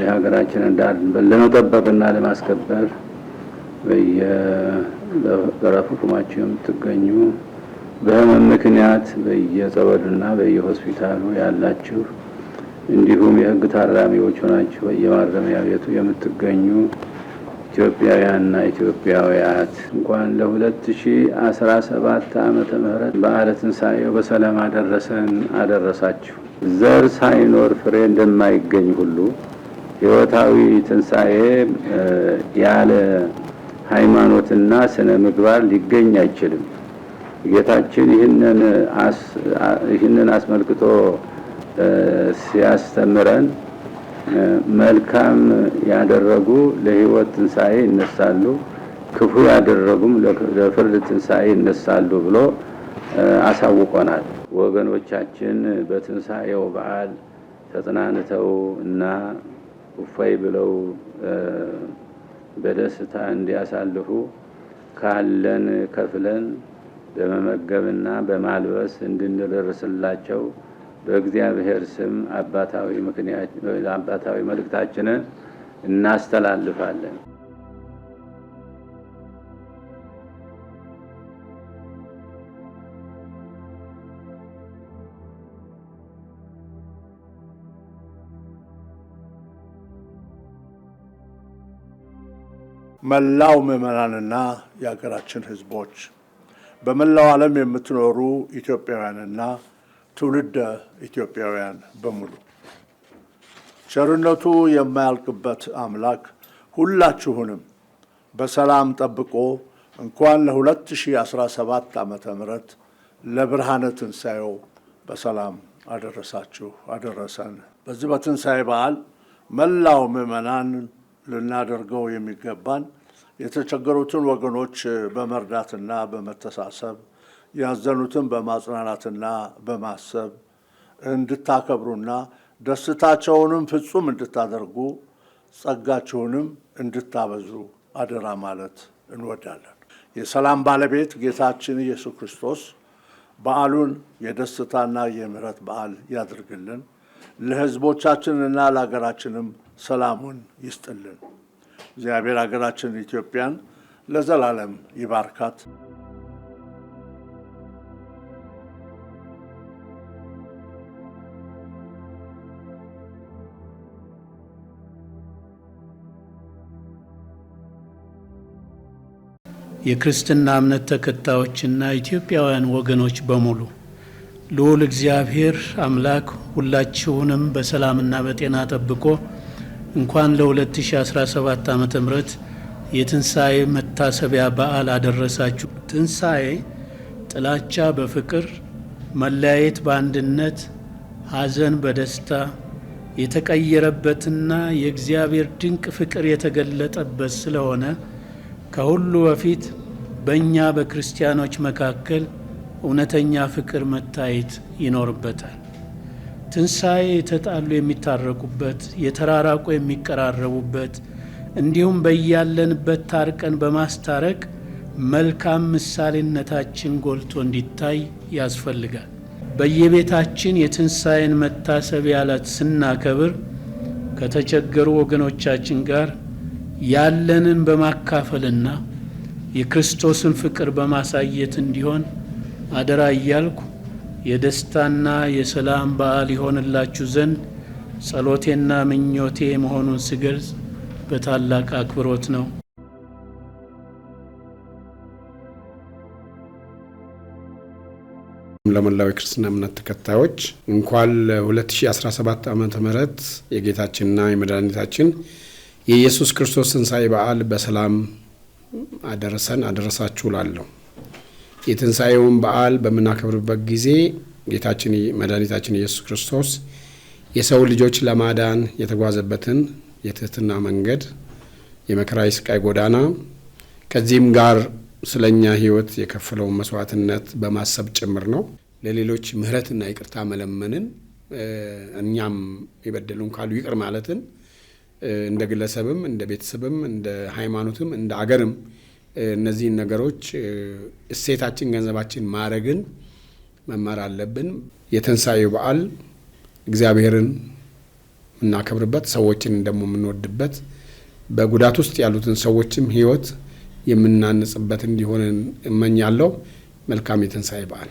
የሀገራችንን ዳር ለመጠበቅና ለማስከበር በየበረፉማችሁ የምትገኙ በህመም ምክንያት በየጸበሉና በየሆስፒታሉ ያላችሁ እንዲሁም የህግ ታራሚዎች ሆናችሁ በየማረሚያ ቤቱ የምትገኙ ኢትዮጵያውያንና ኢትዮጵያውያት እንኳን ለ2017 ዓመተ ምህረት በዓለ ትንሣኤው በሰላም አደረሳችሁ። ዘር ሳይኖር ፍሬ እንደማይገኝ ሁሉ ሕይወታዊ ትንሣኤ ያለ ሃይማኖትና ስነ ምግባር ሊገኝ አይችልም። ጌታችን ይህንን አስመልክቶ ሲያስተምረን መልካም ያደረጉ ለሕይወት ትንሣኤ ይነሳሉ፣ ክፉ ያደረጉም ለፍርድ ትንሣኤ ይነሳሉ ብሎ አሳውቆናል። ወገኖቻችን በትንሣኤው በዓል ተጽናንተው እና እፎይ ብለው በደስታ እንዲያሳልፉ ካለን ከፍለን በመመገብና በማልበስ እንድንደርስላቸው በእግዚአብሔር ስም አባታዊ መልእክታችንን እናስተላልፋለን። መላው ምዕመናንና የሀገራችን ሕዝቦች በመላው ዓለም የምትኖሩ ኢትዮጵያውያንና ትውልደ ኢትዮጵያውያን በሙሉ ቸርነቱ የማያልቅበት አምላክ ሁላችሁንም በሰላም ጠብቆ እንኳን ለ2017 ዓመተ ምህረት ለብርሃነ ትንሣኤው በሰላም አደረሳችሁ አደረሰን። በዚህ በትንሣኤ በዓል መላው ምዕመናን ልናደርገው የሚገባን የተቸገሩትን ወገኖች በመርዳትና በመተሳሰብ ያዘኑትን በማጽናናትና በማሰብ እንድታከብሩና ደስታቸውንም ፍጹም እንድታደርጉ ጸጋችሁንም እንድታበዙ አደራ ማለት እንወዳለን። የሰላም ባለቤት ጌታችን ኢየሱስ ክርስቶስ በዓሉን የደስታና የምሕረት በዓል ያድርግልን። ለሕዝቦቻችንና ለሀገራችንም ሰላሙን ይስጥልን። እግዚአብሔር ሀገራችን ኢትዮጵያን ለዘላለም ይባርካት። የክርስትና እምነት ተከታዮችና ኢትዮጵያውያን ወገኖች በሙሉ ልዑል እግዚአብሔር አምላክ ሁላችሁንም በሰላምና በጤና ጠብቆ እንኳን ለ2017 ዓመተ ምህረት የትንሣኤ መታሰቢያ በዓል አደረሳችሁ። ትንሣኤ ጥላቻ በፍቅር፣ መለያየት በአንድነት፣ ሐዘን በደስታ የተቀየረበትና የእግዚአብሔር ድንቅ ፍቅር የተገለጠበት ስለሆነ ከሁሉ በፊት በእኛ በክርስቲያኖች መካከል እውነተኛ ፍቅር መታየት ይኖርበታል። ትንሣኤ የተጣሉ የሚታረቁበት፣ የተራራቁ የሚቀራረቡበት እንዲሁም በያለንበት ታርቀን በማስታረቅ መልካም ምሳሌነታችን ጎልቶ እንዲታይ ያስፈልጋል። በየቤታችን የትንሣኤን መታሰቢያ ዕለት ስናከብር ከተቸገሩ ወገኖቻችን ጋር ያለንን በማካፈልና የክርስቶስን ፍቅር በማሳየት እንዲሆን አደራ እያልኩ የደስታና የሰላም በዓል ይሆንላችሁ ዘንድ ጸሎቴና ምኞቴ መሆኑን ስገልጽ በታላቅ አክብሮት ነው። ለመላው የክርስትና እምነት ተከታዮች እንኳን ለ2017 ዓመተ ምህረት የጌታችንና የመድኃኒታችን የኢየሱስ ክርስቶስ ትንሣኤ በዓል በሰላም አደረሳችሁ እላለሁ። የትንሣኤውን በዓል በምናከብርበት ጊዜ ጌታችን መድኃኒታችን ኢየሱስ ክርስቶስ የሰው ልጆች ለማዳን የተጓዘበትን የትህትና መንገድ፣ የመከራ የስቃይ ጎዳና ከዚህም ጋር ስለኛ ሕይወት የከፈለውን መስዋዕትነት በማሰብ ጭምር ነው። ለሌሎች ምሕረትና ይቅርታ መለመንን፣ እኛም የበደሉን ካሉ ይቅር ማለትን እንደ ግለሰብም እንደ ቤተሰብም እንደ ሃይማኖትም እንደ አገርም እነዚህን ነገሮች እሴታችን ገንዘባችን ማድረግን መማር አለብን። የትንሣኤው በዓል እግዚአብሔርን የምናከብርበት፣ ሰዎችን ደግሞ የምንወድበት፣ በጉዳት ውስጥ ያሉትን ሰዎችም ሕይወት የምናንጽበት እንዲሆን እመኛለሁ። መልካም የትንሣኤ በዓል።